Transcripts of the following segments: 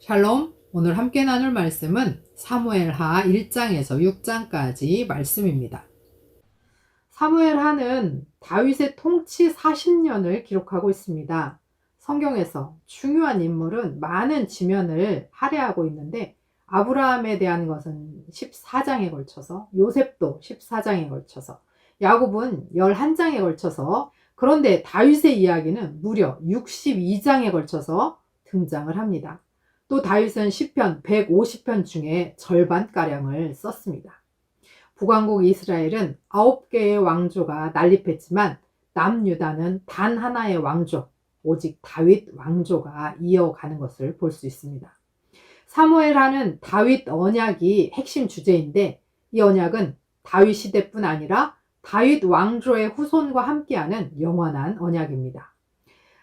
샬롬, 오늘 함께 나눌 말씀은 사무엘하 1장에서 6장까지 말씀입니다. 사무엘하는 다윗의 통치 40년을 기록하고 있습니다. 성경에서 중요한 인물은 많은 지면을 할애하고 있는데 아브라함에 대한 것은 14장에 걸쳐서, 요셉도 14장에 걸쳐서, 야곱은 11장에 걸쳐서, 그런데 다윗의 이야기는 무려 62장에 걸쳐서 등장을 합니다. 또 다윗은 시편 150편 중에 절반가량을 썼습니다. 북왕국 이스라엘은 9개의 왕조가 난립했지만 남유다는 단 하나의 왕조, 오직 다윗 왕조가 이어가는 것을 볼 수 있습니다. 사무엘하는 다윗 언약이 핵심 주제인데 이 언약은 다윗 시대뿐 아니라 다윗 왕조의 후손과 함께하는 영원한 언약입니다.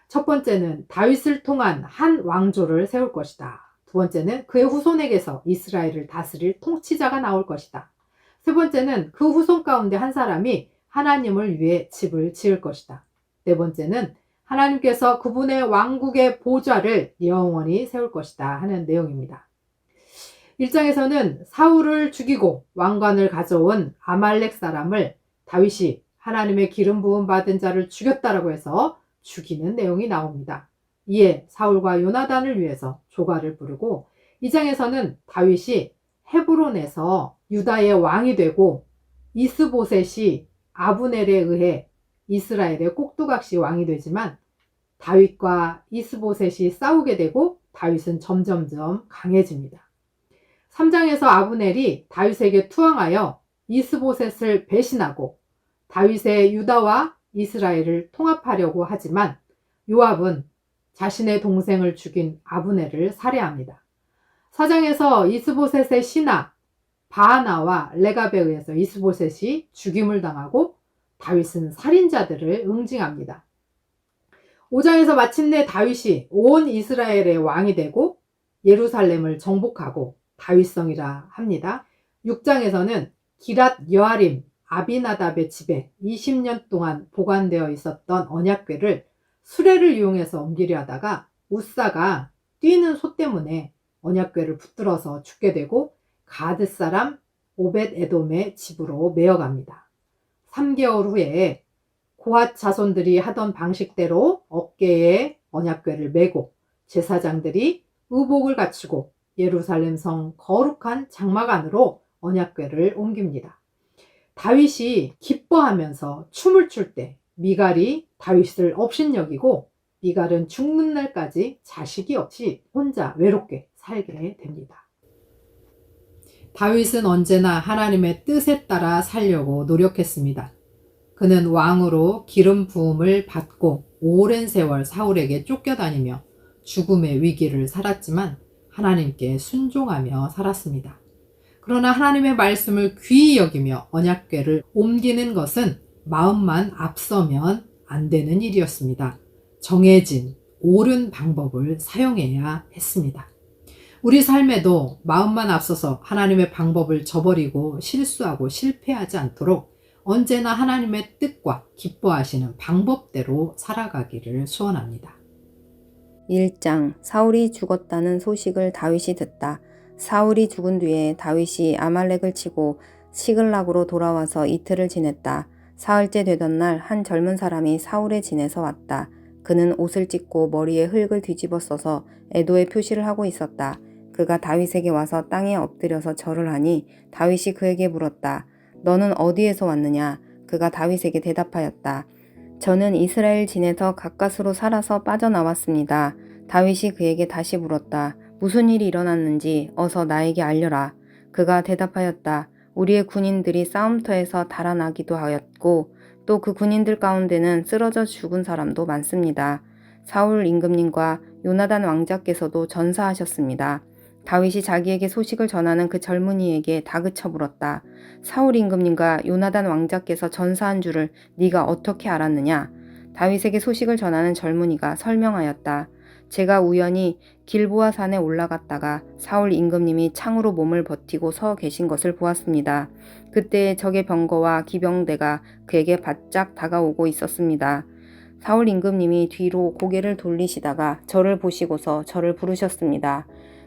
첫 번째는 다윗을 통한 한 왕조를 세울 것이다. 두 번째는 그의 후손에게서 이스라엘을 다스릴 통치자가 나올 것이다. 세 번째는 그 후손 가운데 한 사람이 하나님을 위해 집을 지을 것이다. 네 번째는 하나님께서 그분의 왕국의 보좌를 영원히 세울 것이다 하는 내용입니다. 1장에서는 사울을 죽이고 왕관을 가져온 아말렉 사람을 다윗이 하나님의 기름 부음 받은 자를 죽였다라고 해서 죽이는 내용이 나옵니다. 이에 사울과 요나단을 위해서 조가를 부르고 2장에서는 다윗이 헤브론에서 유다의 왕이 되고 이스보셋이 아브넬에 의해 이스라엘의 꼭두각시 왕이 되지만 다윗과 이스보셋이 싸우게 되고 다윗은 점점점 강해집니다. 3장에서 아브넬이 다윗에게 투항하여 이스보셋을 배신하고 다윗의 유다와 이스라엘을 통합하려고 하지만 요압은 자신의 동생을 죽인 아브넬을 살해합니다. 4장에서 이스보셋의 신하 바하나와 레갑에 의해서 이스보셋이 죽임을 당하고 다윗은 살인자들을 응징합니다. 5장에서 마침내 다윗이 온 이스라엘의 왕이 되고 예루살렘을 정복하고 다윗성이라 합니다. 6장에서는 기랏 여아림 아비나답의 집에 20년 동안 보관되어 있었던 언약궤를 수레를 이용해서 옮기려 하다가 우사가 뛰는 소 때문에 언약궤를 붙들어서 죽게 되고 가드 사람 오벳 에돔의 집으로 메어갑니다. 3개월 후에 고핫 자손들이 하던 방식대로 어깨에 언약궤를 메고 제사장들이 의복을 갖추고 예루살렘 성 거룩한 장막 안으로 언약궤를 옮깁니다. 다윗이 기뻐하면서 춤을 출 때 미갈이 다윗을 업신여기고 미갈은 죽는 날까지 자식이 없이 혼자 외롭게 살게 됩니다. 다윗은 언제나 하나님의 뜻에 따라 살려고 노력했습니다. 그는 왕으로 기름 부음을 받고 오랜 세월 사울에게 쫓겨다니며 죽음의 위기를 살았지만 하나님께 순종하며 살았습니다. 그러나 하나님의 말씀을 귀히 여기며 언약궤를 옮기는 것은 마음만 앞서면 안 되는 일이었습니다. 정해진 옳은 방법을 사용해야 했습니다. 우리 삶에도 마음만 앞서서 하나님의 방법을 저버리고 실수하고 실패하지 않도록 언제나 하나님의 뜻과 기뻐하시는 방법대로 살아가기를 소원합니다. 1장 사울이 죽었다는 소식을 다윗이 듣다. 사울이 죽은 뒤에 다윗이 아말렉을 치고 시글락으로 돌아와서 이틀을 지냈다. 사흘째 되던 날 한 젊은 사람이 사울의 진에서 왔다. 그는 옷을 찢고 머리에 흙을 뒤집어 써서 애도의 표시를 하고 있었다. 그가 다윗에게 와서 땅에 엎드려서 절을 하니 다윗이 그에게 물었다. 너는 어디에서 왔느냐? 그가 다윗에게 대답하였다. 저는 이스라엘 진에서 가까스로 살아서 빠져나왔습니다. 다윗이 그에게 다시 물었다. 무슨 일이 일어났는지 어서 나에게 알려라. 그가 대답하였다. 우리의 군인들이 싸움터에서 달아나기도 하였고 또 그 군인들 가운데는 쓰러져 죽은 사람도 많습니다. 사울 임금님과 요나단 왕자께서도 전사하셨습니다. 다윗이 자기에게 소식을 전하는 그 젊은이에게 다그쳐 물었다. 사울 임금님과 요나단 왕자께서 전사한 줄을 네가 어떻게 알았느냐? 다윗에게 소식을 전하는 젊은이가 설명하였다. 제가 우연히 길보아 산에 올라갔다가 사울 임금님이 창으로 몸을 버티고 서 계신 것을 보았습니다. 그때 적의 병거와 기병대가 그에게 바짝 다가오고 있었습니다. 사울 임금님이 뒤로 고개를 돌리시다가 저를 보시고서 저를 부르셨습니다.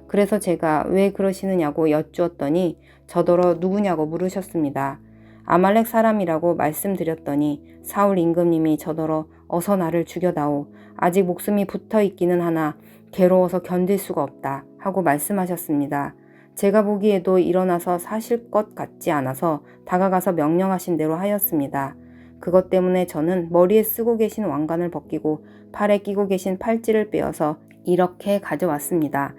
그래서 제가 왜 그러시느냐고 여쭈었더니 저더러 누구냐고 물으셨습니다. 아말렉 사람이라고 말씀드렸더니 사울 임금님이 저더러 어서 나를 죽여다오. 아직 목숨이 붙어 있기는 하나 괴로워서 견딜 수가 없다 하고 말씀하셨습니다. 제가 보기에도 일어나서 사실 것 같지 않아서 다가가서 명령하신 대로 하였습니다. 그것 때문에 저는 머리에 쓰고 계신 왕관을 벗기고 팔에 끼고 계신 팔찌를 빼어서 이렇게 가져왔습니다.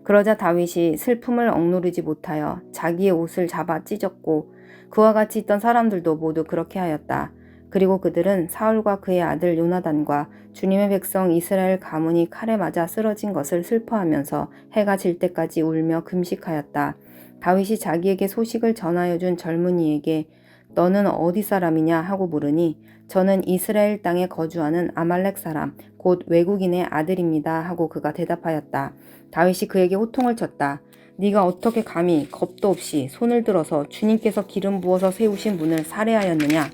그러자 다윗이 슬픔을 억누르지 못하여 자기의 옷을 잡아 찢었고 그와 같이 있던 사람들도 모두 그렇게 하였다. 그리고 그들은 사울과 그의 아들 요나단과 주님의 백성 이스라엘 가문이 칼에 맞아 쓰러진 것을 슬퍼하면서 해가 질 때까지 울며 금식하였다. 다윗이 자기에게 소식을 전하여 준 젊은이에게 너는 어디 사람이냐 하고 물으니 저는 이스라엘 땅에 거주하는 아말렉 사람 곧 외국인의 아들입니다 하고 그가 대답하였다. 다윗이 그에게 호통을 쳤다. 네가 어떻게 감히 겁도 없이 손을 들어서 주님께서 기름 부어서 세우신 분을 살해하였느냐.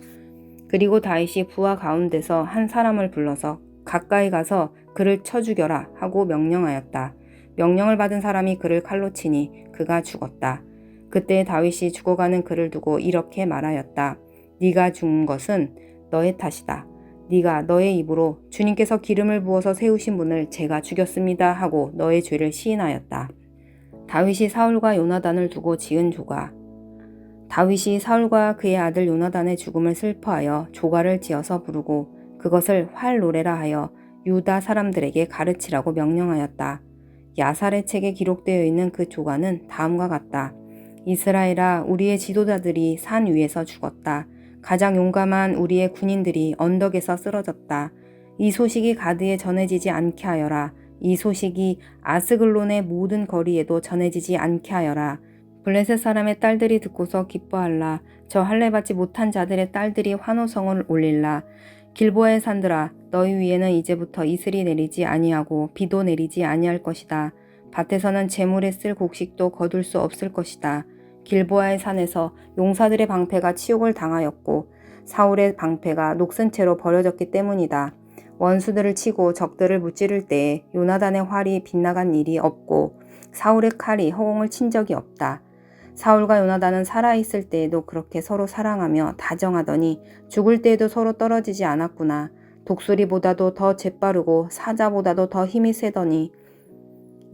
그리고 다윗이 부하 가운데서 한 사람을 불러서 가까이 가서 그를 쳐 죽여라 하고 명령하였다. 명령을 받은 사람이 그를 칼로 치니 그가 죽었다. 그때 다윗이 죽어가는 그를 두고 이렇게 말하였다. 네가 죽은 것은 너의 탓이다. 네가 너의 입으로 주님께서 기름을 부어서 세우신 분을 제가 죽였습니다 하고 너의 죄를 시인하였다. 다윗이 사울과 요나단을 두고 지은 조가. 다윗이 사울과 그의 아들 요나단의 죽음을 슬퍼하여 조가를 지어서 부르고 그것을 활 노래라 하여 유다 사람들에게 가르치라고 명령하였다. 야살의 책에 기록되어 있는 그 조가는 다음과 같다. 이스라엘아, 우리의 지도자들이 산 위에서 죽었다. 가장 용감한 우리의 군인들이 언덕에서 쓰러졌다. 이 소식이 가드에 전해지지 않게 하여라. 이 소식이 아스글론의 모든 거리에도 전해지지 않게 하여라. 블레셋 사람의 딸들이 듣고서 기뻐할라. 저 할례받지 못한 자들의 딸들이 환호성을 올릴라. 길보아의 산들아, 너희 위에는 이제부터 이슬이 내리지 아니하고 비도 내리지 아니할 것이다. 밭에서는 재물에 쓸 곡식도 거둘 수 없을 것이다. 길보아의 산에서 용사들의 방패가 치욕을 당하였고 사울의 방패가 녹슨 채로 버려졌기 때문이다. 원수들을 치고 적들을 무찌를 때에 요나단의 활이 빗나간 일이 없고 사울의 칼이 허공을 친 적이 없다. 사울과 요나단은 살아있을 때에도 그렇게 서로 사랑하며 다정하더니 죽을 때에도 서로 떨어지지 않았구나. 독수리보다도 더 재빠르고 사자보다도 더 힘이 세더니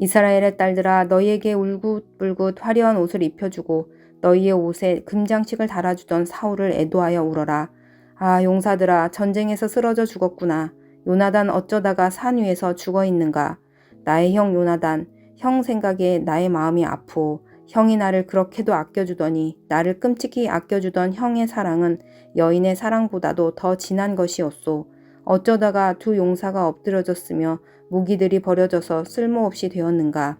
이스라엘의 딸들아, 너희에게 울긋불긋 화려한 옷을 입혀주고 너희의 옷에 금장식을 달아주던 사울을 애도하여 울어라. 아, 용사들아, 전쟁에서 쓰러져 죽었구나. 요나단 어쩌다가 산 위에서 죽어있는가. 나의 형 요나단, 형 생각에 나의 마음이 아프오. 형이 나를 그렇게도 아껴주더니 나를 끔찍히 아껴주던 형의 사랑은 여인의 사랑보다도 더 진한 것이었소. 어쩌다가 두 용사가 엎드려졌으며 무기들이 버려져서 쓸모없이 되었는가.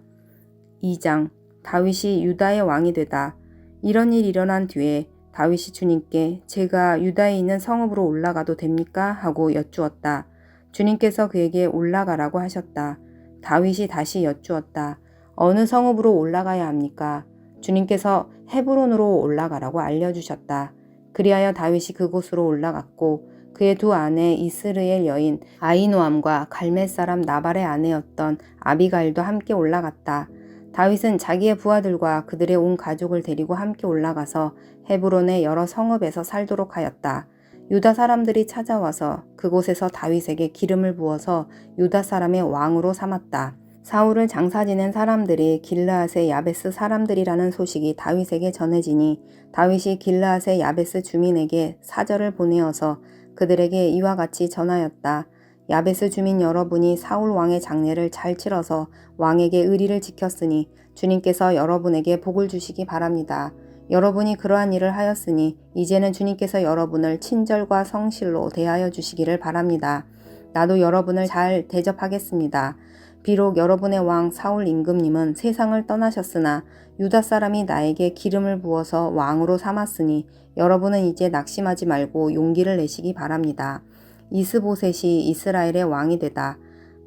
2장. 다윗이 유다의 왕이 되다. 이런 일이 일어난 뒤에 다윗이 주님께 제가 유다에 있는 성읍으로 올라가도 됩니까? 하고 여쭈었다. 주님께서 그에게 올라가라고 하셨다. 다윗이 다시 여쭈었다. 어느 성읍으로 올라가야 합니까? 주님께서 헤브론으로 올라가라고 알려주셨다. 그리하여 다윗이 그곳으로 올라갔고 그의 두 아내 이스르엘 여인 아히노암과 갈멜 사람 나발의 아내였던 아비가일도 함께 올라갔다. 다윗은 자기의 부하들과 그들의 온 가족을 데리고 함께 올라가서 헤브론의 여러 성읍에서 살도록 하였다. 유다 사람들이 찾아와서 그곳에서 다윗에게 기름을 부어서 유다 사람의 왕으로 삼았다. 사울을 장사 지낸 사람들이 길르앗의 야베스 사람들이라는 소식이 다윗에게 전해지니 다윗이 길르앗의 야베스 주민에게 사절을 보내어서 그들에게 이와 같이 전하였다. 야베스 주민 여러분이 사울 왕의 장례를 잘 치러서 왕에게 의리를 지켰으니 주님께서 여러분에게 복을 주시기 바랍니다. 여러분이 그러한 일을 하였으니 이제는 주님께서 여러분을 친절과 성실로 대하여 주시기를 바랍니다. 나도 여러분을 잘 대접하겠습니다. 비록 여러분의 왕 사울 임금님은 세상을 떠나셨으나 유다 사람이 나에게 기름을 부어서 왕으로 삼았으니 여러분은 이제 낙심하지 말고 용기를 내시기 바랍니다. 이스보셋이 이스라엘의 왕이 되다.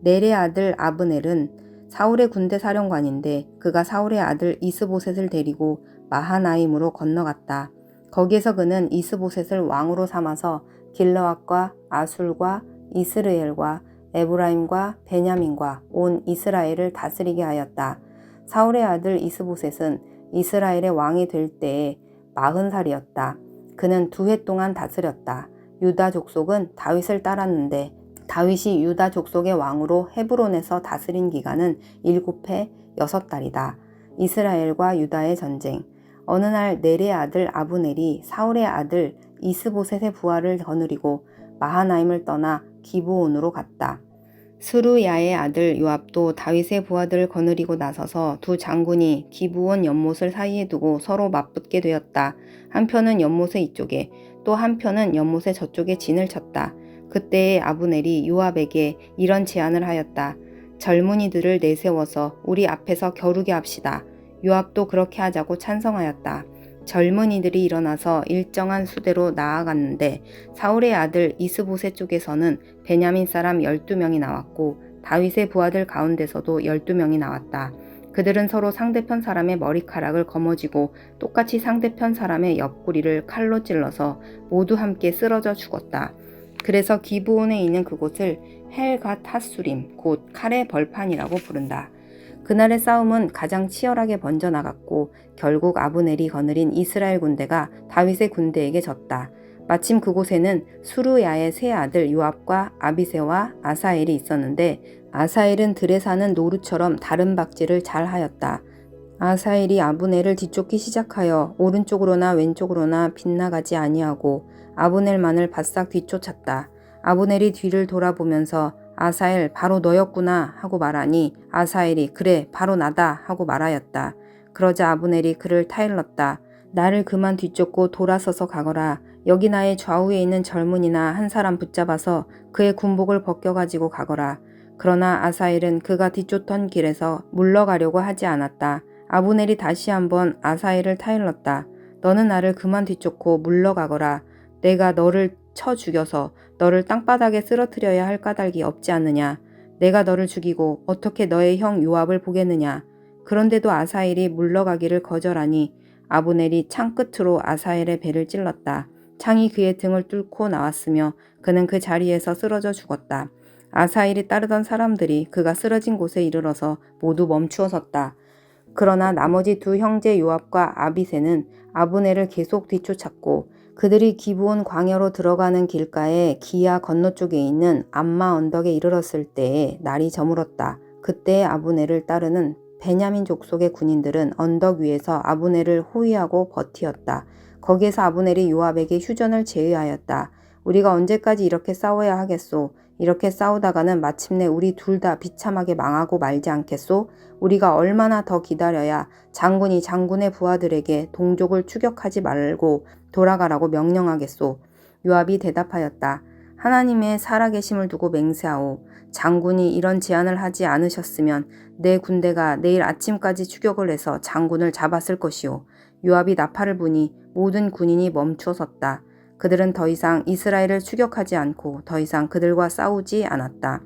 넬의 아들 아브넬은 사울의 군대 사령관인데 그가 사울의 아들 이스보셋을 데리고 마하나임으로 건너갔다. 거기에서 그는 이스보셋을 왕으로 삼아서 길르앗과 아술과 이스르엘과 에브라임과 베냐민과 온 이스라엘을 다스리게 하였다. 사울의 아들 이스보셋은 이스라엘의 왕이 될 때에 40살이었다. 그는 2해 동안 다스렸다. 유다 족속은 다윗을 따랐는데 다윗이 유다 족속의 왕으로 헤브론에서 다스린 기간은 7해 6달이다. 이스라엘과 유다의 전쟁. 어느 날 넬의 아들 아브넬이 사울의 아들 이스보셋의 부하를 거느리고 마하나임을 떠나 기브온으로 갔다. 스루야의 아들 요압도 다윗의 부하들을 거느리고 나서서 두 장군이 기브온 연못을 사이에 두고 서로 맞붙게 되었다. 한편은 연못의 이쪽에 또 한편은 연못의 저쪽에 진을 쳤다. 그때에 아브넬이 요압에게 이런 제안을 하였다. 젊은이들을 내세워서 우리 앞에서 겨루게 합시다. 요압도 그렇게 하자고 찬성하였다. 젊은이들이 일어나서 일정한 수대로 나아갔는데 사울의 아들 이스보셋 쪽에서는 베냐민 사람 12명이 나왔고 다윗의 부하들 가운데서도 12명이 나왔다. 그들은 서로 상대편 사람의 머리카락을 거머쥐고 똑같이 상대편 사람의 옆구리를 칼로 찔러서 모두 함께 쓰러져 죽었다. 그래서 기브온에 있는 그곳을 헬갓 하수림, 곧 칼의 벌판이라고 부른다. 그날의 싸움은 가장 치열하게 번져나갔고 결국 아브넬이 거느린 이스라엘 군대가 다윗의 군대에게 졌다. 마침 그곳에는 수르야의 세 아들 요압과 아비새와 아사엘이 있었는데 아사엘은 들에 사는 노루처럼 다른 박질을 잘 하였다. 아사엘이 아브넬을 뒤쫓기 시작하여 오른쪽으로나 왼쪽으로나 빗나가지 아니하고 아브넬만을 바싹 뒤쫓았다. 아브넬이 뒤를 돌아보면서 아사엘 바로 너였구나 하고 말하니 아사엘이 그래 바로 나다 하고 말하였다. 그러자 아브넬이 그를 타일렀다. 나를 그만 뒤쫓고 돌아서서 가거라. 여기 나의 좌우에 있는 젊은이나 한 사람 붙잡아서 그의 군복을 벗겨가지고 가거라. 그러나 아사엘은 그가 뒤쫓던 길에서 물러가려고 하지 않았다. 아브넬이 다시 한번 아사엘을 타일렀다. 너는 나를 그만 뒤쫓고 물러가거라. 내가 너를 쳐 죽여서 너를 땅바닥에 쓰러뜨려야 할 까닭이 없지 않느냐. 내가 너를 죽이고 어떻게 너의 형 요압을 보겠느냐. 그런데도 아사엘이 물러가기를 거절하니 아브넬이 창 끝으로 아사엘의 배를 찔렀다. 창이 그의 등을 뚫고 나왔으며 그는 그 자리에서 쓰러져 죽었다. 아사엘이 따르던 사람들이 그가 쓰러진 곳에 이르러서 모두 멈추어 섰다. 그러나 나머지 두 형제 요압과 아비새는 아브넬을 계속 뒤쫓았고 그들이 기브온 광야로 들어가는 길가에 기야 건너쪽에 있는 암마 언덕에 이르렀을 때에 날이 저물었다. 그때 아브넬을 따르는 베냐민 족속의 군인들은 언덕 위에서 아브넬을 호위하고 버티었다. 거기에서 아브넬이 요압에게 휴전을 제의하였다. 우리가 언제까지 이렇게 싸워야 하겠소? 이렇게 싸우다가는 마침내 우리 둘 다 비참하게 망하고 말지 않겠소? 우리가 얼마나 더 기다려야 장군이 장군의 부하들에게 동족을 추격하지 말고 돌아가라고 명령하겠소? 요압이 대답하였다. 하나님의 살아계심을 두고 맹세하오. 장군이 이런 제안을 하지 않으셨으면 내 군대가 내일 아침까지 추격을 해서 장군을 잡았을 것이오. 요압이 나팔을 부니 모든 군인이 멈추어 섰다. 그들은 더 이상 이스라엘을 추격하지 않고 더 이상 그들과 싸우지 않았다.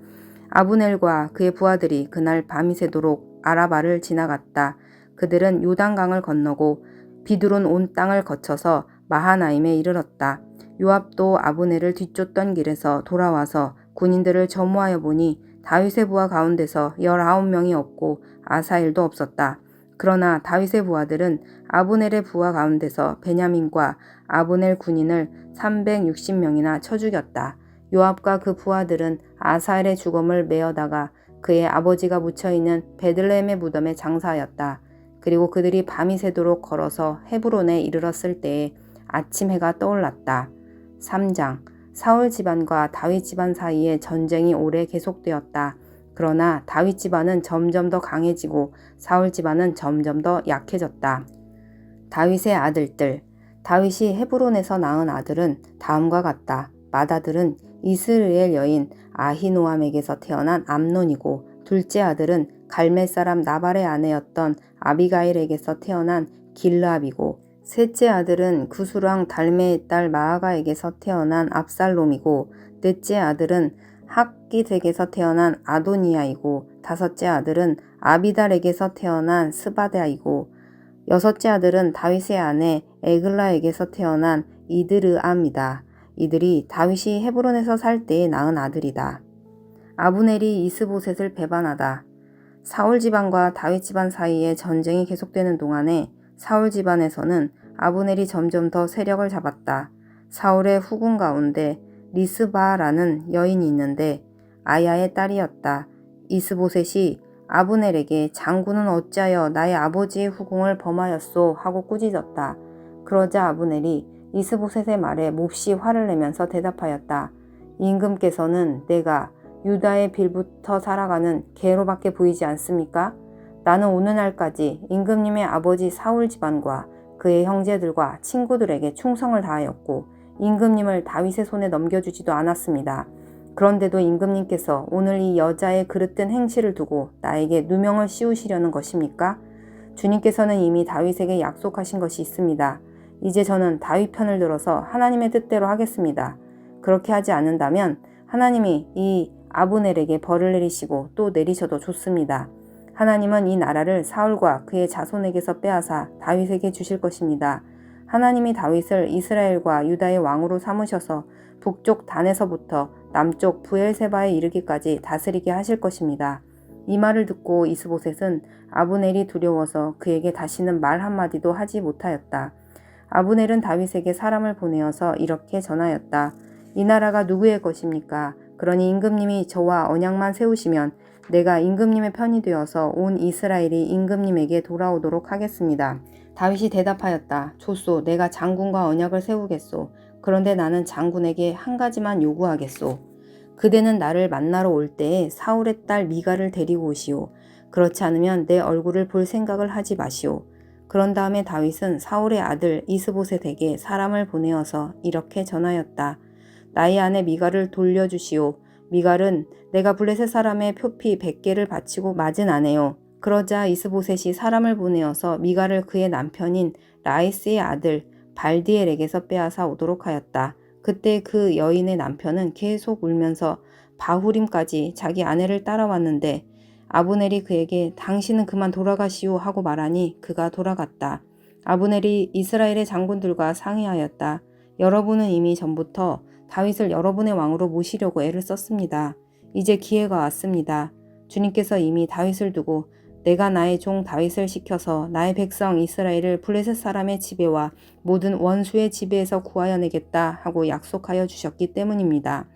아브넬과 그의 부하들이 그날 밤이 새도록 아라바를 지나갔다. 그들은 요단강을 건너고 비두론 온 땅을 거쳐서 마하나임에 이르렀다. 요압도 아브넬을 뒤쫓던 길에서 돌아와서 군인들을 점호하여 보니 다윗의 부하 가운데서 19명이 없고 아사엘도 없었다. 그러나 다윗의 부하들은 아브넬의 부하 가운데서 베냐민과 아브넬 군인을 360명이나 쳐 죽였다. 요압과 그 부하들은 아사엘의 죽음을 메어다가 그의 아버지가 묻혀있는 베들레헴의 무덤에 장사하였다. 그리고 그들이 밤이 새도록 걸어서 헤브론에 이르렀을 때에 아침 해가 떠올랐다. 3장. 사울 집안과 다윗 집안 사이에 전쟁이 오래 계속되었다. 그러나 다윗 집안은 점점 더 강해지고 사울 집안은 점점 더 약해졌다. 다윗의 아들들. 다윗이 헤브론에서 낳은 아들은 다음과 같다. 맏아들은 이스르엘 여인 아히노암에게서 태어난 암논이고 둘째 아들은 갈멜 사람 나발의 아내였던 아비가일에게서 태어난 길르압이고 셋째 아들은 구스랑 달메의 딸 마아가에게서 태어난 압살롬이고 넷째 아들은 학깃에게서 태어난 아도니아이고 다섯째 아들은 아비달에게서 태어난 스바다이고 여섯째 아들은 다윗의 아내 에글라에게서 태어난 이드르암이다. 이들이 다윗이 헤브론에서 살 때에 낳은 아들이다. 아브넬이 이스보셋을 배반하다. 사울 집안과 다윗 집안 사이에 전쟁이 계속되는 동안에 사울 집안에서는 아브넬이 점점 더 세력을 잡았다. 사울의 후궁 가운데 리스바라는 여인이 있는데 아야의 딸이었다. 이스보셋이 아브넬에게 장군은 어찌하여 나의 아버지의 후궁을 범하였소 하고 꾸짖었다. 그러자 아브넬이 이스보셋의 말에 몹시 화를 내면서 대답하였다. 임금께서는 내가 유다의 빌부터 살아가는 개로밖에 보이지 않습니까? 나는 오늘날까지 임금님의 아버지 사울 집안과 그의 형제들과 친구들에게 충성을 다하였고 임금님을 다윗의 손에 넘겨주지도 않았습니다. 그런데도 임금님께서 오늘 이 여자의 그릇된 행실을 두고 나에게 누명을 씌우시려는 것입니까? 주님께서는 이미 다윗에게 약속하신 것이 있습니다. 이제 저는 다윗 편을 들어서 하나님의 뜻대로 하겠습니다. 그렇게 하지 않는다면 하나님이 이 아브넬에게 벌을 내리시고 또 내리셔도 좋습니다. 하나님은 이 나라를 사울과 그의 자손에게서 빼앗아 다윗에게 주실 것입니다. 하나님이 다윗을 이스라엘과 유다의 왕으로 삼으셔서 북쪽 단에서부터 남쪽 브엘세바에 이르기까지 다스리게 하실 것입니다. 이 말을 듣고 이스보셋은 아브넬이 두려워서 그에게 다시는 말 한마디도 하지 못하였다. 아브넬은 다윗에게 사람을 보내어서 이렇게 전하였다. 이 나라가 누구의 것입니까? 그러니 임금님이 저와 언약만 세우시면 내가 임금님의 편이 되어서 온 이스라엘이 임금님에게 돌아오도록 하겠습니다. 다윗이 대답하였다. 좋소, 내가 장군과 언약을 세우겠소. 그런데 나는 장군에게 한 가지만 요구하겠소. 그대는 나를 만나러 올 때에 사울의 딸 미갈을 데리고 오시오. 그렇지 않으면 내 얼굴을 볼 생각을 하지 마시오. 그런 다음에 다윗은 사울의 아들 이스보셋에게 사람을 보내어서 이렇게 전하였다. 나의 아내 미갈을 돌려주시오. 미갈은 내가 블레셋 사람의 표피 100개를 바치고 맞은 아내요. 그러자 이스보셋이 사람을 보내어서 미갈을 그의 남편인 라이스의 아들 발디엘에게서 빼앗아 오도록 하였다. 그때 그 여인의 남편은 계속 울면서 바후림까지 자기 아내를 따라왔는데 아브넬이 그에게 당신은 그만 돌아가시오 하고 말하니 그가 돌아갔다. 아브넬이 이스라엘의 장군들과 상의하였다. 여러분은 이미 전부터 다윗을 여러분의 왕으로 모시려고 애를 썼습니다. 이제 기회가 왔습니다. 주님께서 이미 다윗을 두고 내가 나의 종 다윗을 시켜서 나의 백성 이스라엘을 블레셋 사람의 지배와 모든 원수의 지배에서 구하여 내겠다 하고 약속하여 주셨기 때문입니다.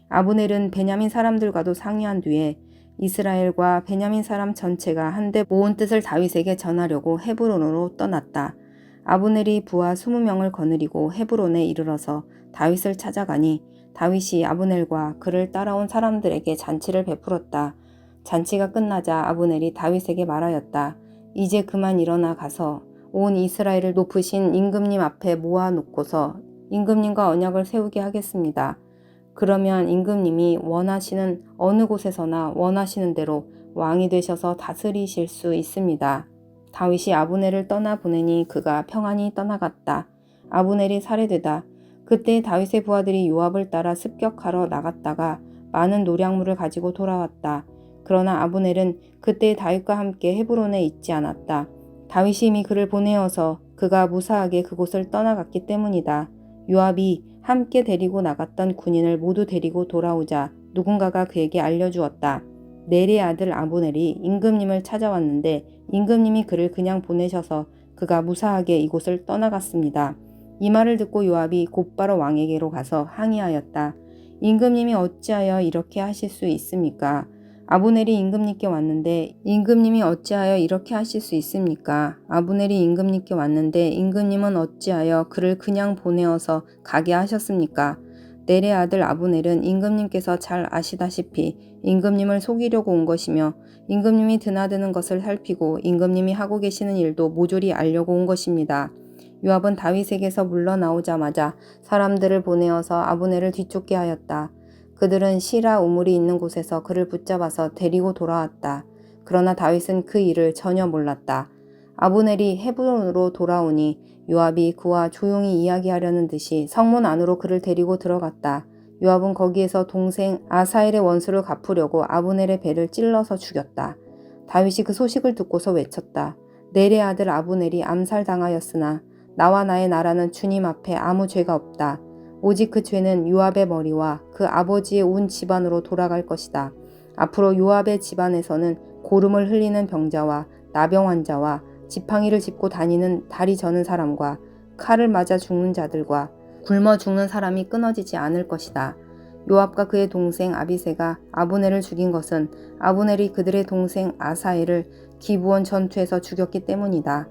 아브넬은 베냐민 사람들과도 상의한 뒤에 이스라엘과 베냐민 사람 전체가 한데 모은 뜻을 다윗에게 전하려고 헤브론으로 떠났다. 아브넬이 부하 20명을 거느리고 헤브론에 이르러서 다윗을 찾아가니 다윗이 아브넬과 그를 따라온 사람들에게 잔치를 베풀었다. 잔치가 끝나자 아브넬이 다윗에게 말하였다. 이제 그만 일어나 가서 온 이스라엘을 높으신 임금님 앞에 모아놓고서 임금님과 언약을 세우게 하겠습니다. 그러면 임금님이 원하시는 어느 곳에서나 원하시는 대로 왕이 되셔서 다스리실 수 있습니다. 다윗이 아브넬을 떠나보내니 그가 평안히 떠나갔다. 아브넬이 살해되다. 그때 다윗의 부하들이 요압을 따라 습격하러 나갔다가 많은 노량물을 가지고 돌아왔다. 그러나 아브넬은 그때 다윗과 함께 헤브론에 있지 않았다. 다윗이 이미 그를 보내어서 그가 무사하게 그곳을 떠나갔기 때문이다. 요압이 함께 데리고 나갔던 군인을 모두 데리고 돌아오자 누군가가 그에게 알려주었다. 넬의 아들 아브넬이 임금님을 찾아왔는데 임금님이 그를 그냥 보내셔서 그가 무사하게 이곳을 떠나갔습니다. 이 말을 듣고 요압이 곧바로 왕에게로 가서 항의하였다. 임금님이 어찌하여 이렇게 하실 수 있습니까? 아브넬이 임금님께 왔는데 임금님이 어찌하여 이렇게 하실 수 있습니까? 아브넬이 임금님께 왔는데 임금님은 어찌하여 그를 그냥 보내어서 가게 하셨습니까? 넬의 아들 아브넬은 임금님께서 잘 아시다시피 임금님을 속이려고 온 것이며 임금님이 드나드는 것을 살피고 임금님이 하고 계시는 일도 모조리 알려고 온 것입니다. 요압은 다윗에게서 물러나오자마자 사람들을 보내어서 아브넬을 뒤쫓게 하였다. 그들은 시라 우물이 있는 곳에서 그를 붙잡아서 데리고 돌아왔다. 그러나 다윗은 그 일을 전혀 몰랐다. 아브넬이 헤브론으로 돌아오니 요압이 그와 조용히 이야기하려는 듯이 성문 안으로 그를 데리고 들어갔다. 요압은 거기에서 동생 아사엘의 원수를 갚으려고 아브넬의 배를 찔러서 죽였다. 다윗이 그 소식을 듣고서 외쳤다. 넬의 아들 아브넬이 암살당하였으나 나와 나의 나라는 주님 앞에 아무 죄가 없다. 오직 그 죄는 요압의 머리와 그 아버지의 온 집안으로 돌아갈 것이다. 앞으로 요압의 집안에서는 고름을 흘리는 병자와 나병 환자와 지팡이를 짚고 다니는 다리 저는 사람과 칼을 맞아 죽는 자들과 굶어 죽는 사람이 끊어지지 않을 것이다. 요압과 그의 동생 아비새가 아브넬을 죽인 것은 아브넬이 그들의 동생 아사엘을 기브온 전투에서 죽였기 때문이다.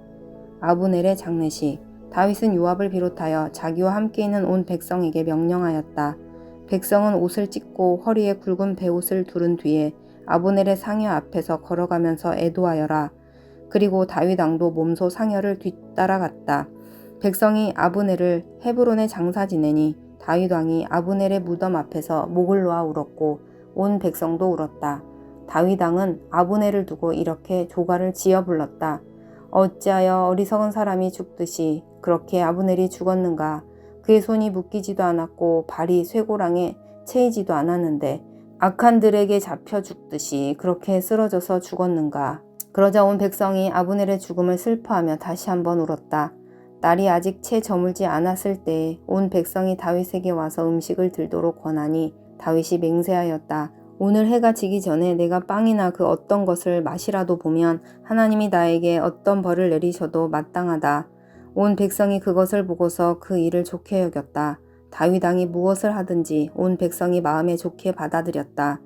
아브넬의 장례식. 다윗은 요압을 비롯하여 자기와 함께 있는 온 백성에게 명령하였다. 백성은 옷을 찢고 허리에 굵은 베옷을 두른 뒤에 아브넬의 상여 앞에서 걸어가면서 애도하여라. 그리고 다윗 왕도 몸소 상여를 뒤따라갔다. 백성이 아브넬을 헤브론에 장사 지내니 다윗 왕이 아브넬의 무덤 앞에서 목을 놓아 울었고 온 백성도 울었다. 다윗 왕은 아브넬을 두고 이렇게 조가를 지어 불렀다. 어찌하여 어리석은 사람이 죽듯이 그렇게 아브넬이 죽었는가. 그의 손이 묶이지도 않았고 발이 쇠고랑에 채이지도 않았는데 악한들에게 잡혀 죽듯이 그렇게 쓰러져서 죽었는가. 그러자 온 백성이 아브넬의 죽음을 슬퍼하며 다시 한번 울었다. 날이 아직 채 저물지 않았을 때에 온 백성이 다윗에게 와서 음식을 들도록 권하니 다윗이 맹세하였다. 오늘 해가 지기 전에 내가 빵이나 그 어떤 것을 맛이라도 보면 하나님이 나에게 어떤 벌을 내리셔도 마땅하다. 온 백성이 그것을 보고서 그 일을 좋게 여겼다. 다윗 왕이 무엇을 하든지 온 백성이 마음에 좋게 받아들였다.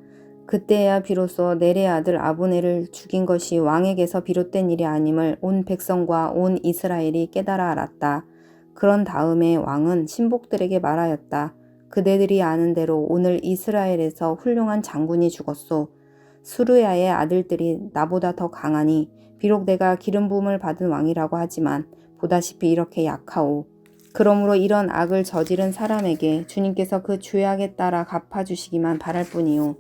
그때야 비로소 넬의 아들 아브넬을 죽인 것이 왕에게서 비롯된 일이 아님을 온 백성과 온 이스라엘이 깨달아 알았다. 그런 다음에 왕은 신복들에게 말하였다. 그대들이 아는 대로 오늘 이스라엘에서 훌륭한 장군이 죽었소. 수르야의 아들들이 나보다 더 강하니 비록 내가 기름 부음을 받은 왕이라고 하지만 보다시피 이렇게 약하오. 그러므로 이런 악을 저지른 사람에게 주님께서 그 죄악에 따라 갚아주시기만 바랄 뿐이오.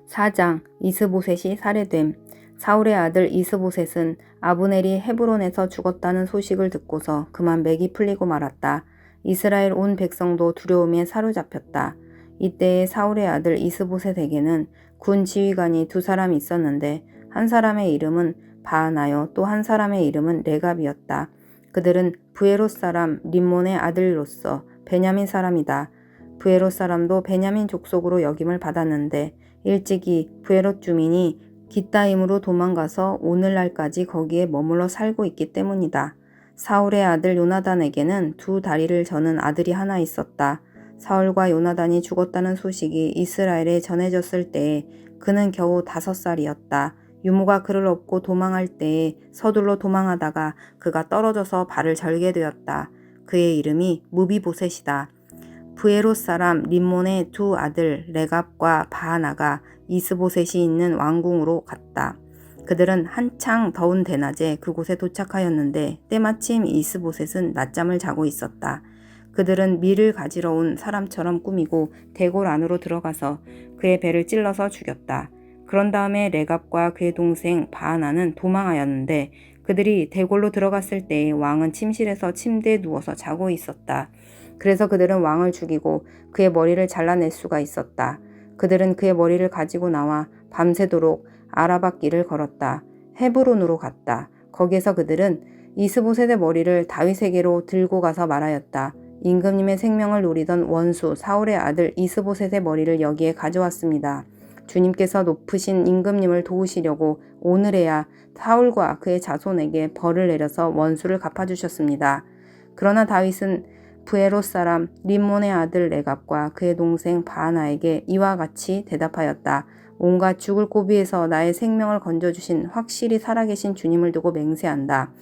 4장. 이스보셋이 살해됨. 사울의 아들 이스보셋은 아브넬이 헤브론에서 죽었다는 소식을 듣고서 그만 맥이 풀리고 말았다. 이스라엘 온 백성도 두려움에 사로잡혔다. 이때에 사울의 아들 이스보셋에게는 군 지휘관이 두 사람이 있었는데 한 사람의 이름은 바하나요 또 한 사람의 이름은 레갑이었다. 그들은 브에롯 사람 림몬의 아들로서 베냐민 사람이다. 브에롯 사람도 베냐민 족속으로 역임을 받았는데 일찍이 브에롯 주민이 기따임으로 도망가서 오늘날까지 거기에 머물러 살고 있기 때문이다. 사울의 아들 요나단에게는 두 다리를 저는 아들이 하나 있었다. 사울과 요나단이 죽었다는 소식이 이스라엘에 전해졌을 때에 그는 겨우 5살이었다. 유모가 그를 업고 도망할 때에 서둘러 도망하다가 그가 떨어져서 발을 절게 되었다. 그의 이름이 무비보셋이다. 브에롯 사람 림몬의 두 아들 레갑과 바하나가 이스보셋이 있는 왕궁으로 갔다. 그들은 한창 더운 대낮에 그곳에 도착하였는데 때마침 이스보셋은 낮잠을 자고 있었다. 그들은 밀을 가지러 온 사람처럼 꾸미고 대궐 안으로 들어가서 그의 배를 찔러서 죽였다. 그런 다음에 레갑과 그의 동생 바하나는 도망하였는데 그들이 대궐로 들어갔을 때에 왕은 침실에서 침대에 누워서 자고 있었다. 그래서 그들은 왕을 죽이고 그의 머리를 잘라낼 수가 있었다. 그들은 그의 머리를 가지고 나와 밤새도록 아라바 길을 걸었다. 헤브론으로 갔다. 거기에서 그들은 이스보셋의 머리를 다윗에게로 들고 가서 말하였다. 임금님의 생명을 노리던 원수 사울의 아들 이스보셋의 머리를 여기에 가져왔습니다. 주님께서 높으신 임금님을 도우시려고 오늘에야 사울과 그의 자손에게 벌을 내려서 원수를 갚아주셨습니다. 그러나 다윗은 브에롯 사람 림몬의 아들 레갑과 그의 동생 바하나에게 이와 같이 대답하였다. 온갖 죽을 고비에서 나의 생명을 건져주신 확실히 살아계신 주님을 두고 맹세한다.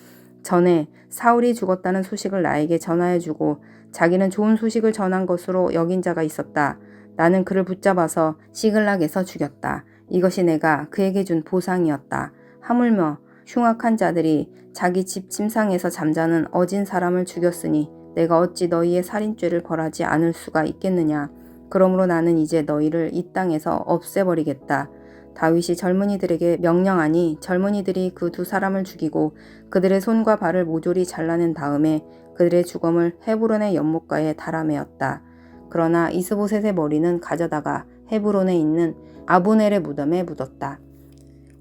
전에 사울이 죽었다는 소식을 나에게 전하여주고 자기는 좋은 소식을 전한 것으로 여긴 자가 있었다. 나는 그를 붙잡아서 시글락에서 죽였다. 이것이 내가 그에게 준 보상이었다. 하물며 흉악한 자들이 자기 집 침상에서 잠자는 어진 사람을 죽였으니 내가 어찌 너희의 살인죄를 벌하지 않을 수가 있겠느냐. 그러므로 나는 이제 너희를 이 땅에서 없애버리겠다. 다윗이 젊은이들에게 명령하니 젊은이들이 그 두 사람을 죽이고 그들의 손과 발을 모조리 잘라낸 다음에 그들의 주검을 헤브론의 연못가에 달아매었다. 그러나 이스보셋의 머리는 가져다가 헤브론에 있는 아브넬의 무덤에 묻었다.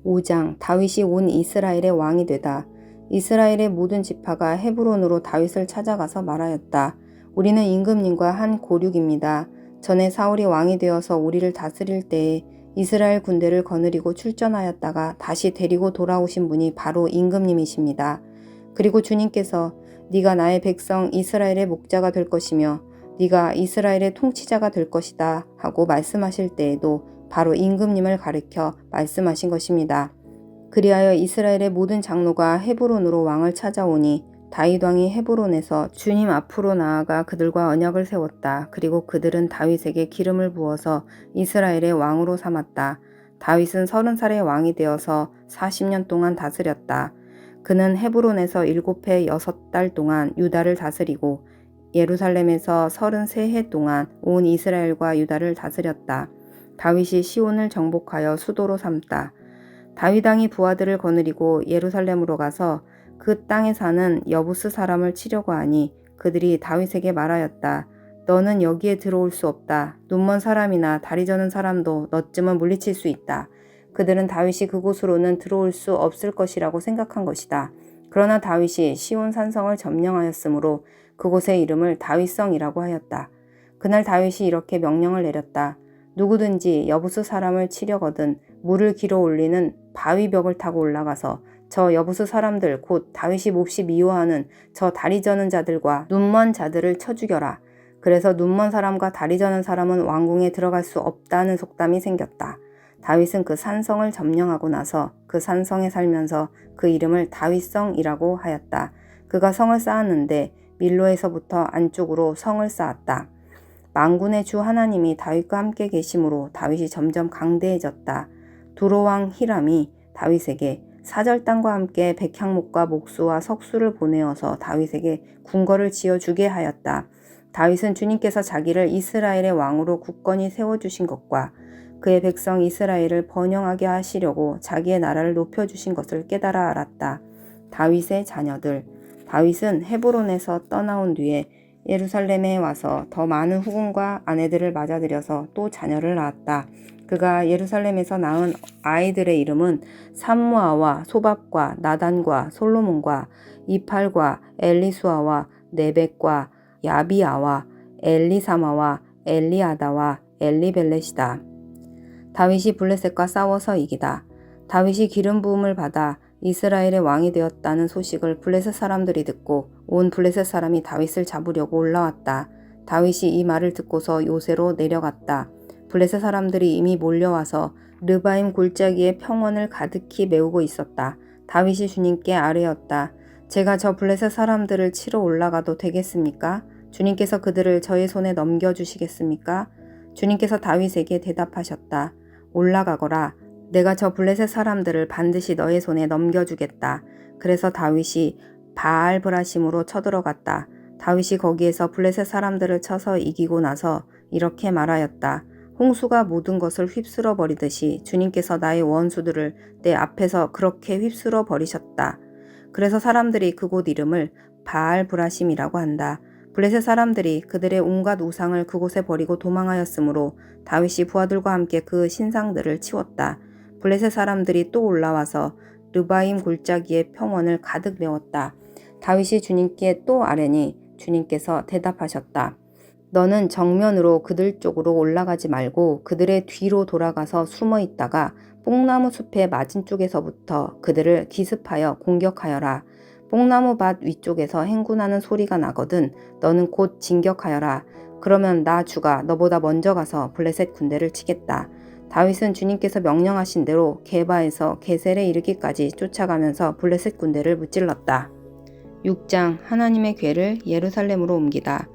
5장. 다윗이 온 이스라엘의 왕이 되다. 이스라엘의 모든 지파가 헤브론으로 다윗을 찾아가서 말하였다. 우리는 임금님과 한 고륙입니다. 전에 사울이 왕이 되어서 우리를 다스릴 때에 이스라엘 군대를 거느리고 출전하였다가 다시 데리고 돌아오신 분이 바로 임금님이십니다. 그리고 주님께서 네가 나의 백성 이스라엘의 목자가 될 것이며 네가 이스라엘의 통치자가 될 것이다 하고 말씀하실 때에도 바로 임금님을 가리켜 말씀하신 것입니다. 그리하여 이스라엘의 모든 장로가 헤브론으로 왕을 찾아오니 다윗 왕이 헤브론에서 주님 앞으로 나아가 그들과 언약을 세웠다. 그리고 그들은 다윗에게 기름을 부어서 이스라엘의 왕으로 삼았다. 다윗은 30살의 왕이 되어서 40년 동안 다스렸다. 그는 헤브론에서 7해 6달 동안 유다를 다스리고 예루살렘에서 33해 동안 온 이스라엘과 유다를 다스렸다. 다윗이 시온을 정복하여 수도로 삼다. 다윗 왕이 부하들을 거느리고 예루살렘으로 가서 그 땅에 사는 여부스 사람을 치려고 하니 그들이 다윗에게 말하였다. 너는 여기에 들어올 수 없다. 눈먼 사람이나 다리 저는 사람도 너쯤은 물리칠 수 있다. 그들은 다윗이 그곳으로는 들어올 수 없을 것이라고 생각한 것이다. 그러나 다윗이 시온 산성을 점령하였으므로 그곳의 이름을 다윗성이라고 하였다. 그날 다윗이 이렇게 명령을 내렸다. 누구든지 여부스 사람을 치려거든 물을 길어 올리는 바위벽을 타고 올라가서 저 여부스 사람들 곧 다윗이 몹시 미워하는 저 다리 저는 자들과 눈먼 자들을 쳐 죽여라. 그래서 눈먼 사람과 다리 저는 사람은 왕궁에 들어갈 수 없다는 속담이 생겼다. 다윗은 그 산성을 점령하고 나서 그 산성에 살면서 그 이름을 다윗성이라고 하였다. 그가 성을 쌓았는데 밀로에서부터 안쪽으로 성을 쌓았다. 만군의 주 하나님이 다윗과 함께 계심으로 다윗이 점점 강대해졌다. 두로왕 히람이 다윗에게 사절 땅과 함께 백향목과 목수와 석수를 보내어서 다윗에게 궁궐을 지어주게 하였다. 다윗은 주님께서 자기를 이스라엘의 왕으로 굳건히 세워주신 것과 그의 백성 이스라엘을 번영하게 하시려고 자기의 나라를 높여주신 것을 깨달아 알았다. 다윗의 자녀들. 다윗은 헤브론에서 떠나온 뒤에 예루살렘에 와서 더 많은 후궁과 아내들을 맞아들여서 또 자녀를 낳았다. 그가 예루살렘에서 낳은 아이들의 이름은 삼무아와 소밥과 나단과 솔로몬과 이팔과 엘리수아와 네벡과 야비아와 엘리사마와 엘리아다와 엘리벨렛이다. 다윗이 블레셋과 싸워서 이기다. 다윗이 기름 부음을 받아 이스라엘의 왕이 되었다는 소식을 블레셋 사람들이 듣고 온 블레셋 사람이 다윗을 잡으려고 올라왔다. 다윗이 이 말을 듣고서 요새로 내려갔다. 블레셋 사람들이 이미 몰려와서 르바임 골짜기에 평원을 가득히 메우고 있었다. 다윗이 주님께 아뢰었다. 제가 저 블레셋 사람들을 치러 올라가도 되겠습니까? 주님께서 그들을 저의 손에 넘겨주시겠습니까? 주님께서 다윗에게 대답하셨다. 올라가거라. 내가 저 블레셋 사람들을 반드시 너의 손에 넘겨주겠다. 그래서 다윗이 바알브라심으로 쳐들어갔다. 다윗이 거기에서 블레셋 사람들을 쳐서 이기고 나서 이렇게 말하였다. 홍수가 모든 것을 휩쓸어 버리듯이 주님께서 나의 원수들을 내 앞에서 그렇게 휩쓸어 버리셨다. 그래서 사람들이 그곳 이름을 바알브라심이라고 한다. 블레셋 사람들이 그들의 온갖 우상을 그곳에 버리고 도망하였으므로 다윗이 부하들과 함께 그 신상들을 치웠다. 블레셋 사람들이 또 올라와서 르바임 골짜기의 평원을 가득 메웠다. 다윗이 주님께 또 아뢰니 주님께서 대답하셨다. 너는 정면으로 그들 쪽으로 올라가지 말고 그들의 뒤로 돌아가서 숨어 있다가 뽕나무 숲의 맞은쪽에서부터 그들을 기습하여 공격하여라. 뽕나무 밭 위쪽에서 행군하는 소리가 나거든 너는 곧 진격하여라. 그러면 나 주가 너보다 먼저 가서 블레셋 군대를 치겠다. 다윗은 주님께서 명령하신 대로 게바에서 게셀에 이르기까지 쫓아가면서 블레셋 군대를 무찔렀다. 6장 하나님의 궤를 예루살렘으로 옮기다.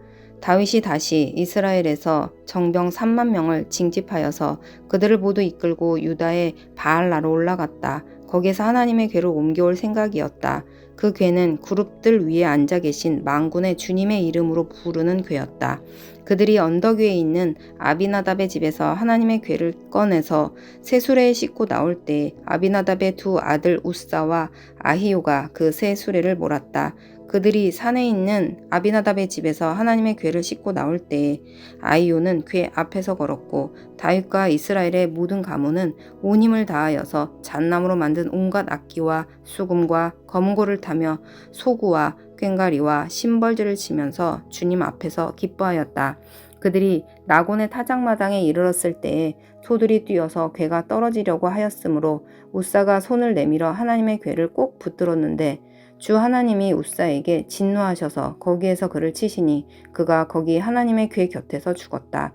다윗이 다시 이스라엘에서 정병 3만 명을 징집하여서 그들을 모두 이끌고 유다의 바알라로 올라갔다. 거기에서 하나님의 궤를 옮겨올 생각이었다. 그 궤는 그룹들 위에 앉아 계신 만군의 주님의 이름으로 부르는 궤였다. 그들이 언덕 위에 있는 아비나답의 집에서 하나님의 궤를 꺼내서 새 수레에 싣고 나올 때 아비나답의 두 아들 우사와 아히요가 그 새 수레를 몰았다. 그들이 산에 있는 아비나답의 집에서 하나님의 궤를 싣고 나올 때에 아히요는 궤 앞에서 걸었고 다윗과 이스라엘의 모든 가문은 온 힘을 다하여서 잣나무로 만든 온갖 악기와 수금과 검고를 타며 소구와 꽹과리와 심벌들을 치면서 주님 앞에서 기뻐하였다. 그들이 나곤의 타작마당에 이르렀을 때에 소들이 뛰어서 궤가 떨어지려고 하였으므로 우사가 손을 내밀어 하나님의 궤를 꼭 붙들었는데 주 하나님이 우사에게 진노하셔서 거기에서 그를 치시니 그가 거기 하나님의 궤 곁에서 죽었다.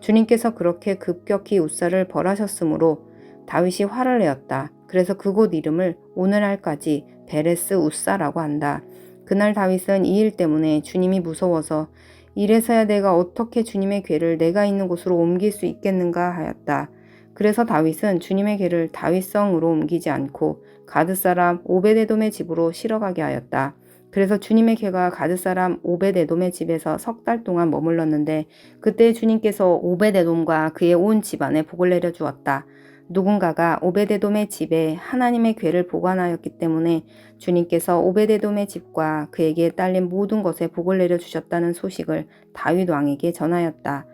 주님께서 그렇게 급격히 우사를 벌하셨으므로 다윗이 화를 내었다. 그래서 그곳 이름을 오늘날까지 베레스 우사라고 한다. 그날 다윗은 이 일 때문에 주님이 무서워서 이래서야 내가 어떻게 주님의 궤를 내가 있는 곳으로 옮길 수 있겠는가 하였다. 그래서 다윗은 주님의 궤를 다윗성으로 옮기지 않고 가드 사람 오베데돔의 집으로 실어가게 하였다. 그래서 주님의 궤가 가드 사람 오베데돔의 집에서 3달 동안 머물렀는데 그때 주님께서 오베데돔과 그의 온 집안에 복을 내려 주었다. 누군가가 오베데돔의 집에 하나님의 궤를 보관하였기 때문에 주님께서 오베데돔의 집과 그에게 딸린 모든 것에 복을 내려 주셨다는 소식을 다윗 왕에게 전하였다.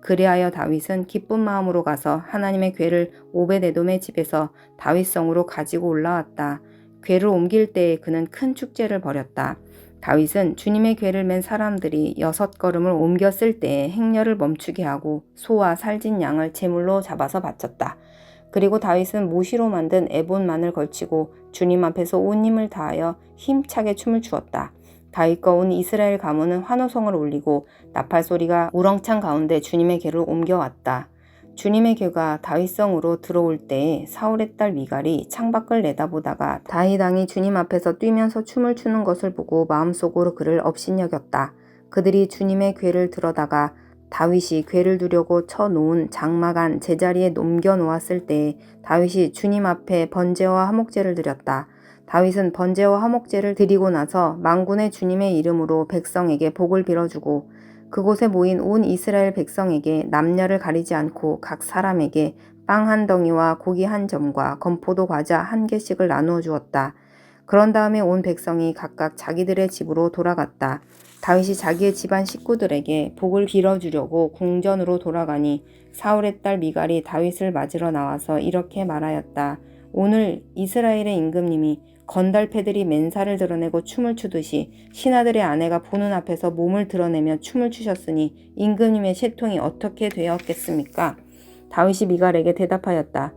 그리하여 다윗은 기쁜 마음으로 가서 하나님의 궤를 오베데돔의 집에서 다윗성으로 가지고 올라왔다. 궤를 옮길 때에 그는 큰 축제를 벌였다. 다윗은 주님의 궤를 맨 사람들이 6걸음을 옮겼을 때에 행렬을 멈추게 하고 소와 살진 양을 제물로 잡아서 바쳤다. 그리고 다윗은 모시로 만든 에봇만을 걸치고 주님 앞에서 온 힘을 다하여 힘차게 춤을 추었다. 다윗과 온 이스라엘 가문은 환호성을 올리고 나팔 소리가 우렁찬 가운데 주님의 궤를 옮겨왔다. 주님의 궤가 다윗성으로 들어올 때에 사울의 딸 미갈이 창밖을 내다보다가 다윗 왕이 주님 앞에서 뛰면서 춤을 추는 것을 보고 마음속으로 그를 업신여겼다. 그들이 주님의 궤를 들어다가 다윗이 궤를 두려고 쳐놓은 장막 안 제자리에 넘겨놓았을 때에 다윗이 주님 앞에 번제와 화목제를 드렸다. 다윗은 번제와 화목제를 드리고 나서 만군의 주님의 이름으로 백성에게 복을 빌어주고 그곳에 모인 온 이스라엘 백성에게 남녀를 가리지 않고 각 사람에게 빵 한 덩이와 고기 한 점과 건포도 과자 한 개씩을 나누어 주었다. 그런 다음에 온 백성이 각각 자기들의 집으로 돌아갔다. 다윗이 자기의 집안 식구들에게 복을 빌어주려고 궁전으로 돌아가니 사울의 딸 미갈이 다윗을 맞으러 나와서 이렇게 말하였다. 오늘 이스라엘의 임금님이 건달패들이 맨살을 드러내고 춤을 추듯이 신하들의 아내가 보는 앞에서 몸을 드러내며 춤을 추셨으니 임금님의 채통이 어떻게 되었겠습니까? 다윗이 미갈에게 대답하였다.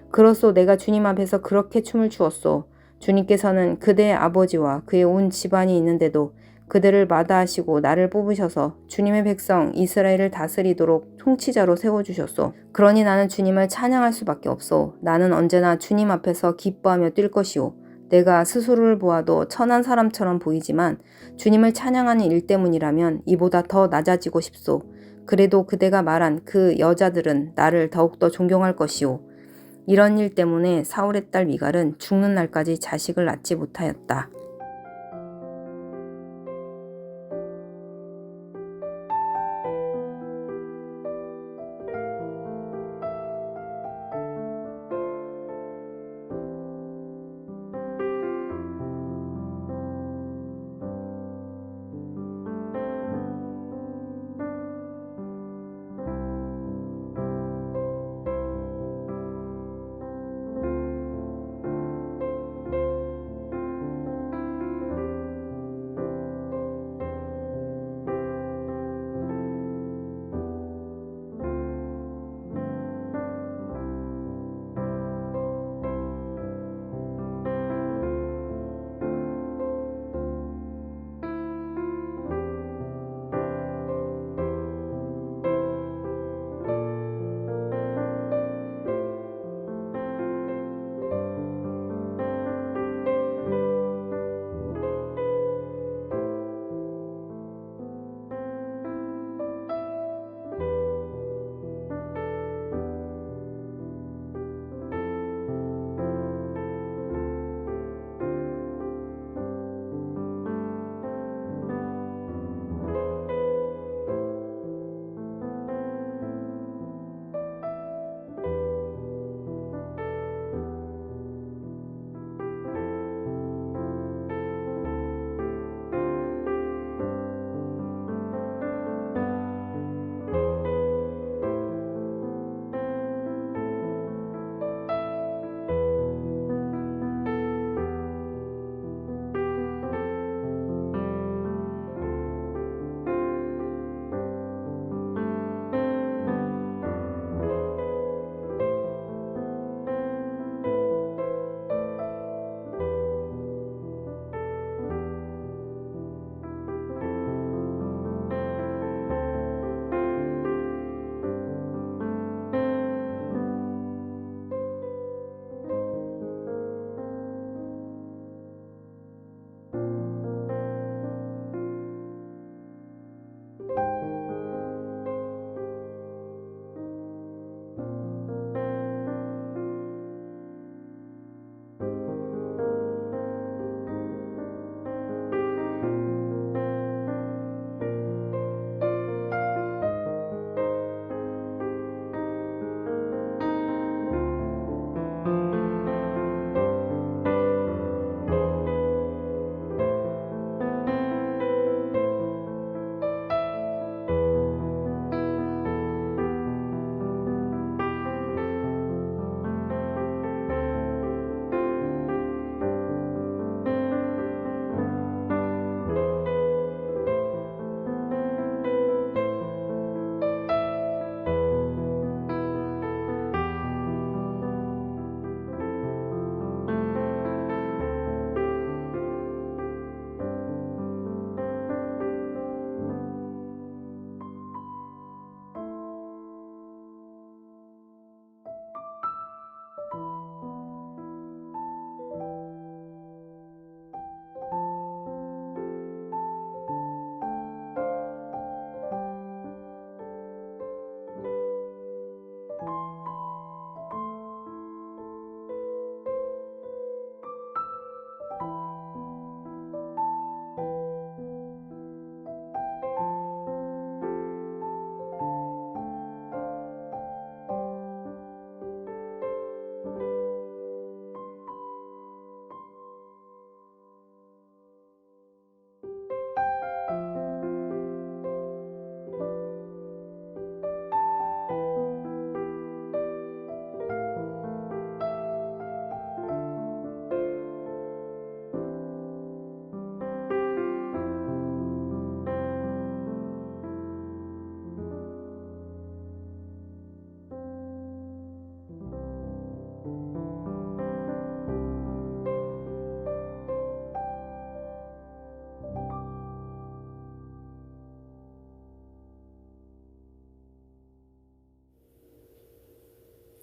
그렇소 내가 주님 앞에서 그렇게 춤을 추었소. 주님께서는 그대의 아버지와 그의 온 집안이 있는데도 그들을 마다하시고 나를 뽑으셔서 주님의 백성 이스라엘을 다스리도록 통치자로 세워주셨소. 그러니 나는 주님을 찬양할 수밖에 없소. 나는 언제나 주님 앞에서 기뻐하며 뛸 것이오. 내가 스스로를 보아도 천한 사람처럼 보이지만 주님을 찬양하는 일 때문이라면 이보다 더 낮아지고 싶소. 그래도 그대가 말한 그 여자들은 나를 더욱더 존경할 것이오. 이런 일 때문에 사울의 딸 미갈은 죽는 날까지 자식을 낳지 못하였다.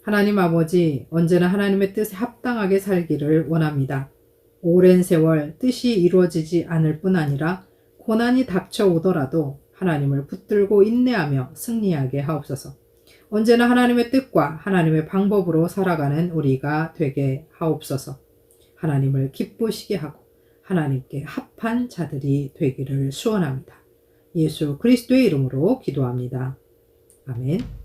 하나님 아버지, 언제나 하나님의 뜻에 합당하게 살기를 원합니다. 오랜 세월 뜻이 이루어지지 않을 뿐 아니라 고난이 닥쳐오더라도 하나님을 붙들고 인내하며 승리하게 하옵소서. 언제나 하나님의 뜻과 하나님의 방법으로 살아가는 우리가 되게 하옵소서. 하나님을 기쁘시게 하고 하나님께 합한 자들이 되기를 소원합니다. 예수 그리스도의 이름으로 기도합니다. 아멘.